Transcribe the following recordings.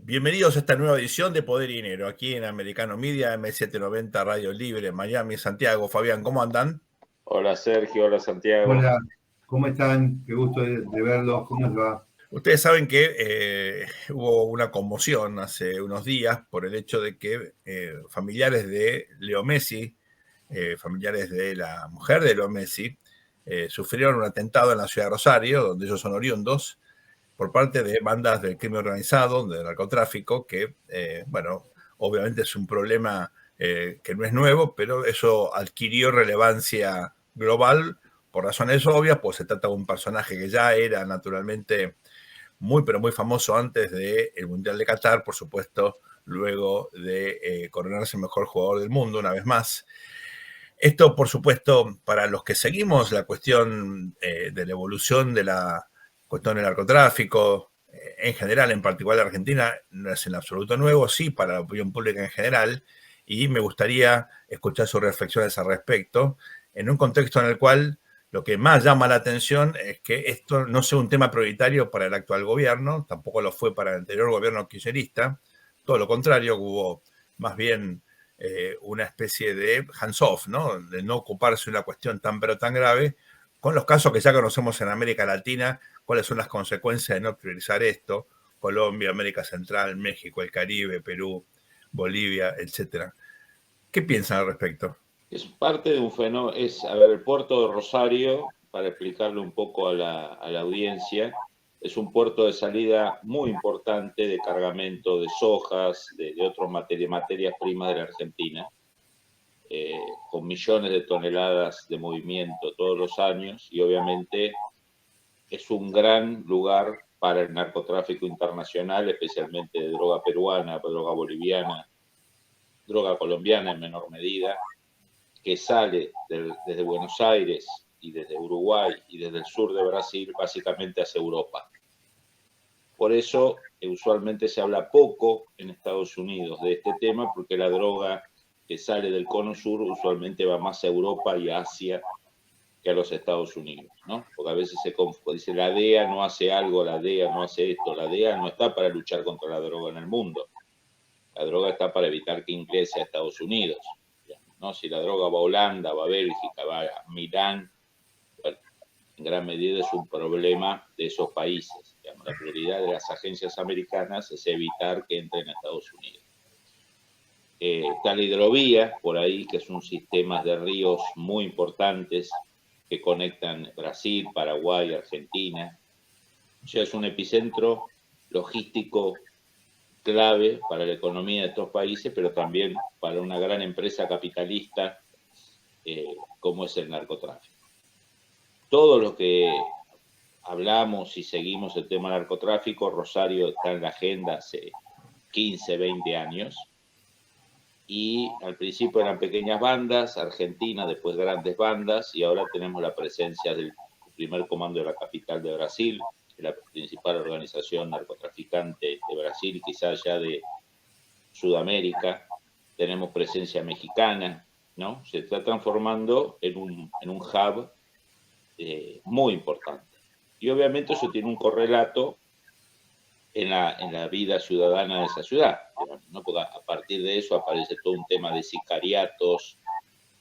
Bienvenidos a esta nueva edición de Poder y Dinero, aquí en Americano Media, M790 Radio Libre, Miami, Santiago. Fabián, ¿cómo andan? Hola Sergio, hola Santiago. Hola, ¿cómo están? Qué gusto de verlos, ¿cómo les va? Ustedes saben que hubo una conmoción hace unos días por el hecho de que familiares de Leo Messi, familiares de la mujer de Leo Messi, sufrieron un atentado en la ciudad de Rosario, donde ellos son oriundos, por parte de bandas del crimen organizado, del narcotráfico, que, obviamente es un problema que no es nuevo, pero eso adquirió relevancia global por razones obvias, pues se trata de un personaje que ya era naturalmente muy, pero muy famoso antes del Mundial de Qatar, por supuesto, luego de coronarse el mejor jugador del mundo una vez más. Esto, por supuesto, para los que seguimos la cuestión de la evolución de la cuestión del narcotráfico, en general, en particular en Argentina, no es en absoluto nuevo, sí para la opinión pública en general, y me gustaría escuchar sus reflexiones al respecto, en un contexto en el cual lo que más llama la atención es que esto no sea un tema prioritario para el actual gobierno, tampoco lo fue para el anterior gobierno kirchnerista, todo lo contrario, hubo más bien una especie de hands-off, ¿no? De no ocuparse de una cuestión tan pero tan grave, con los casos que ya conocemos en América Latina, cuáles son las consecuencias de no priorizar esto, Colombia, América Central, México, el Caribe, Perú, Bolivia, etcétera. ¿Qué piensan al respecto? Es parte de un fenómeno, el puerto de Rosario, para explicarle un poco a la audiencia, es un puerto de salida muy importante de cargamento de sojas, de otras materias primas de la Argentina, con millones de toneladas de movimiento todos los años y obviamente es un gran lugar para el narcotráfico internacional, especialmente de droga peruana, droga boliviana, droga colombiana en menor medida, que sale desde Buenos Aires y desde Uruguay y desde el sur de Brasil básicamente hacia Europa. Por eso usualmente se habla poco en Estados Unidos de este tema, porque la droga que sale del cono sur usualmente va más a Europa y a Asia que a los Estados Unidos, ¿no? Porque a veces dice la DEA no hace algo, la DEA no hace esto, la DEA no está para luchar contra la droga en el mundo. La droga está para evitar que ingrese a Estados Unidos. ¿No? Si la droga va a Holanda, va a Bélgica, va a Milán, bueno, en gran medida es un problema de esos países. Digamos, la prioridad de las agencias americanas es evitar que entren a Estados Unidos. Está la hidrovía por ahí, que es un sistema de ríos muy importantes que conectan Brasil, Paraguay, Argentina. O sea, es un epicentro logístico clave para la economía de estos países, pero también para una gran empresa capitalista como es el narcotráfico. Todo lo que hablamos y seguimos el tema narcotráfico, Rosario está en la agenda hace 15, 20 años, y al principio eran pequeñas bandas, Argentina, después grandes bandas, y ahora tenemos la presencia del primer comando de la capital de Brasil, la principal organización narcotraficante de Brasil, quizás ya de Sudamérica. Tenemos presencia mexicana, ¿no? Se está transformando en un hub muy importante. Y obviamente eso tiene un correlato en la vida ciudadana de esa ciudad, ¿no? Porque a partir de eso aparece todo un tema de sicariatos,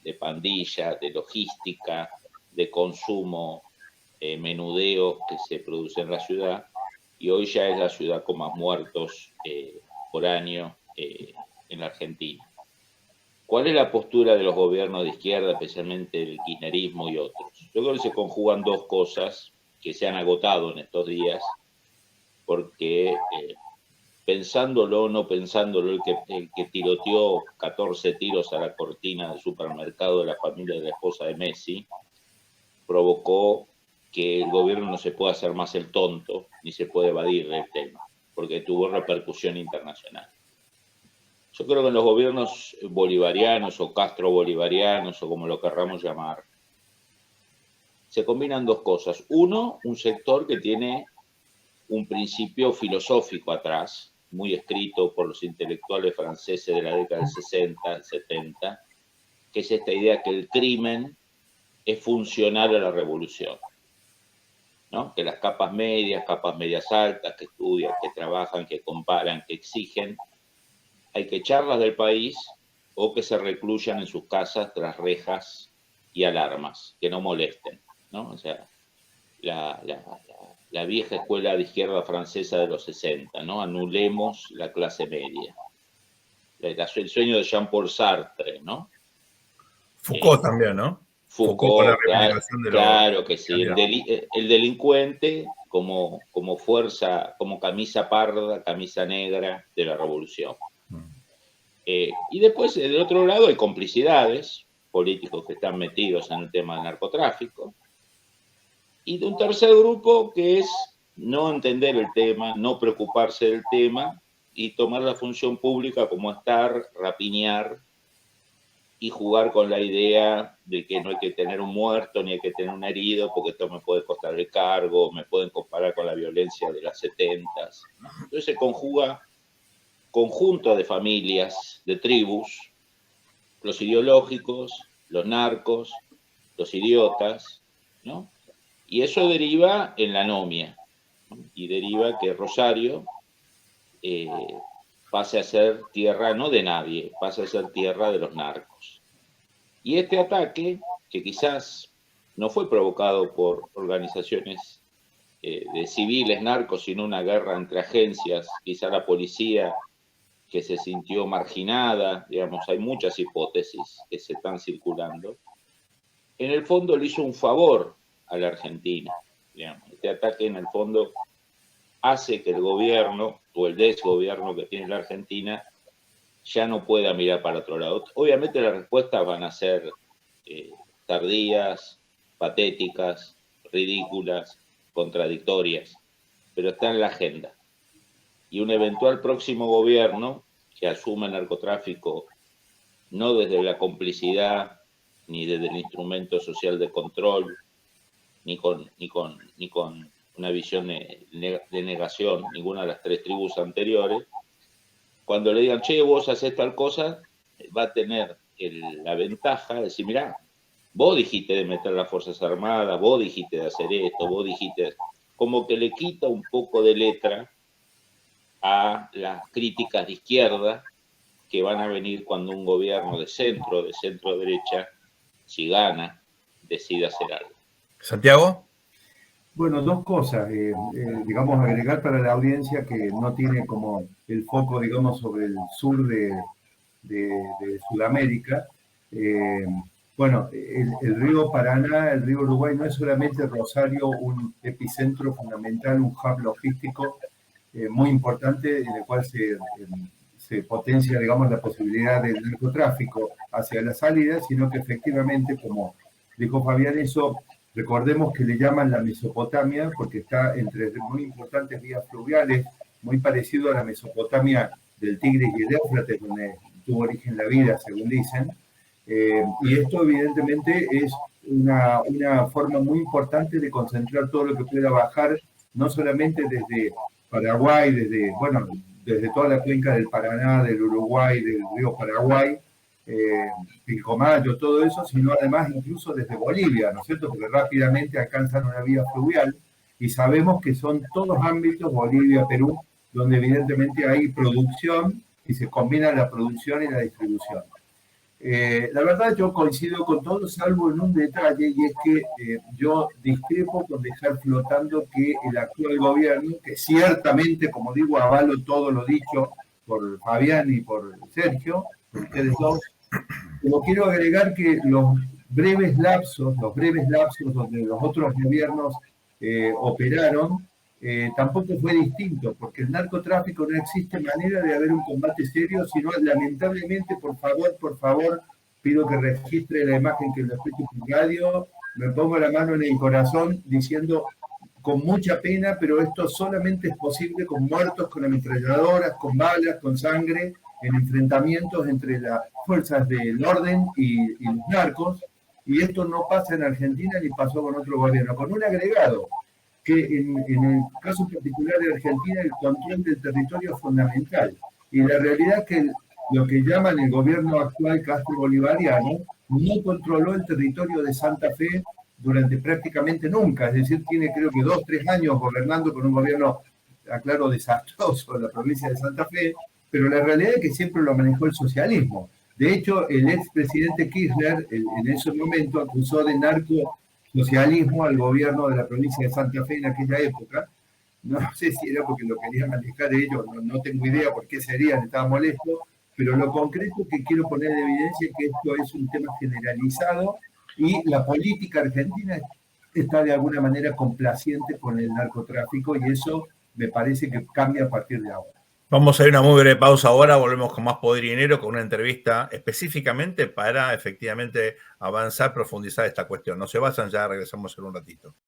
de pandillas, de logística, de consumo, menudeo que se produce en la ciudad, y hoy ya es la ciudad con más muertos por año en la Argentina. ¿Cuál es la postura de los gobiernos de izquierda, especialmente el kirchnerismo y otros? Yo creo que se conjugan dos cosas que se han agotado en estos días, porque pensándolo o no pensándolo, el que tiroteó 14 tiros a la cortina del supermercado de la familia de la esposa de Messi provocó que el gobierno no se pueda hacer más el tonto ni se puede evadir del tema, porque tuvo repercusión internacional. Yo creo que en los gobiernos bolivarianos o castro-bolivarianos o como lo querramos llamar, se combinan dos cosas. Uno, un sector que tiene un principio filosófico atrás, muy escrito por los intelectuales franceses de la década del 60, 70, que es esta idea que el crimen es funcional a la revolución. ¿no? Que las capas medias altas, que estudian, que trabajan, que comparan, que exigen, hay que echarlas del país o que se recluyan en sus casas tras rejas y alarmas, que no molesten, ¿no? O sea, la vieja escuela de izquierda francesa de los 60, ¿no? Anulemos la clase media. El sueño de Jean-Paul Sartre, ¿no? Foucault también, ¿no? Foucault, con la reivindicación de claro que sí. El delincuente como fuerza, como camisa parda, camisa negra de la revolución. Y después, del otro lado, hay complicidades, políticos que están metidos en el tema del narcotráfico. Y de un tercer grupo que es no entender el tema, no preocuparse del tema y tomar la función pública como estar, rapiñar y jugar con la idea de que no hay que tener un muerto ni hay que tener un herido porque esto me puede costar el cargo, me pueden comparar con la violencia de las 70s. Entonces se conjuga conjunto de familias, de tribus, los ideológicos, los narcos, los idiotas, ¿no? Y eso deriva en la anomia, ¿no? Y deriva que Rosario pase a ser tierra no de nadie, pase a ser tierra de los narcos. Y este ataque, que quizás no fue provocado por organizaciones de civiles narcos, sino una guerra entre agencias, quizá la policía que se sintió marginada, digamos, hay muchas hipótesis que se están circulando, en el fondo le hizo un favor a la Argentina. Digamos. Este ataque en el fondo hace que el gobierno o el desgobierno que tiene la Argentina ya no pueda mirar para otro lado. Obviamente las respuestas van a ser tardías, patéticas, ridículas, contradictorias, pero está en la agenda. Y un eventual próximo gobierno que asuma el narcotráfico no desde la complicidad ni desde el instrumento social de control, ni con una visión de negación, ninguna de las tres tribus anteriores, cuando le digan, che, vos haces tal cosa, va a tener la ventaja de decir, mirá, vos dijiste de meter las Fuerzas Armadas, vos dijiste de hacer esto, vos dijiste... Como que le quita un poco de letra a las críticas de izquierda que van a venir cuando un gobierno de centro derecha, si gana, decide hacer algo. ¿Santiago? Bueno, dos cosas, digamos, agregar para la audiencia que no tiene como el foco, digamos, sobre el sur de Sudamérica. Bueno, el río Paraná, el río Uruguay, no es solamente Rosario un epicentro fundamental, un hub logístico muy importante en el cual se potencia, digamos, la posibilidad del narcotráfico hacia la salida, sino que efectivamente, como dijo Fabián, eso, recordemos que le llaman la Mesopotamia porque está entre muy importantes vías fluviales, muy parecido a la Mesopotamia del Tigris y el Éufrates, donde tuvo origen la vida, según dicen. Y esto evidentemente es una forma muy importante de concentrar todo lo que pueda bajar, no solamente desde Paraguay, desde toda la cuenca del Paraná, del Uruguay, del río Paraguay, Pilcomayo, todo eso, sino además incluso desde Bolivia, ¿no es cierto? Porque rápidamente alcanzan una vía fluvial y sabemos que son todos ámbitos, Bolivia, Perú, donde evidentemente hay producción y se combina la producción y la distribución. La verdad yo coincido con todo, salvo en un detalle, y es que yo discrepo con dejar flotando que el actual gobierno, que ciertamente, como digo, avalo todo lo dicho por Fabián y por Sergio, por ustedes dos, pero quiero agregar que los breves lapsos donde los otros gobiernos operaron, tampoco fue distinto, porque el narcotráfico no existe manera de haber un combate serio, sino lamentablemente, por favor, pido que registre la imagen que lo escucho en radio, me pongo la mano en el corazón diciendo con mucha pena, pero esto solamente es posible con muertos, con ametralladoras, con balas, con sangre, en enfrentamientos entre las fuerzas del orden y los narcos, y esto no pasa en Argentina ni pasó con otro gobierno, con un agregado, que en el caso particular de Argentina el control del territorio es fundamental. Y la realidad es que lo que llaman el gobierno actual Castro Bolivariano no controló el territorio de Santa Fe durante prácticamente nunca, es decir, tiene creo que 2 o 3 años gobernando con un gobierno, aclaro, desastroso en la provincia de Santa Fe, pero la realidad es que siempre lo manejó el socialismo. De hecho, el expresidente Kirchner en ese momento acusó de narcosocialismo al gobierno de la provincia de Santa Fe en aquella época. No sé si era porque lo querían manejar ellos, no tengo idea por qué serían, estaba molesto, pero lo concreto que quiero poner en evidencia es que esto es un tema generalizado y la política argentina está de alguna manera complaciente con el narcotráfico y eso me parece que cambia a partir de ahora. Vamos a ir a una muy breve pausa ahora, volvemos con más Poder y Dinero, con una entrevista específicamente para efectivamente avanzar, profundizar esta cuestión. No se vayan, ya regresamos en un ratito.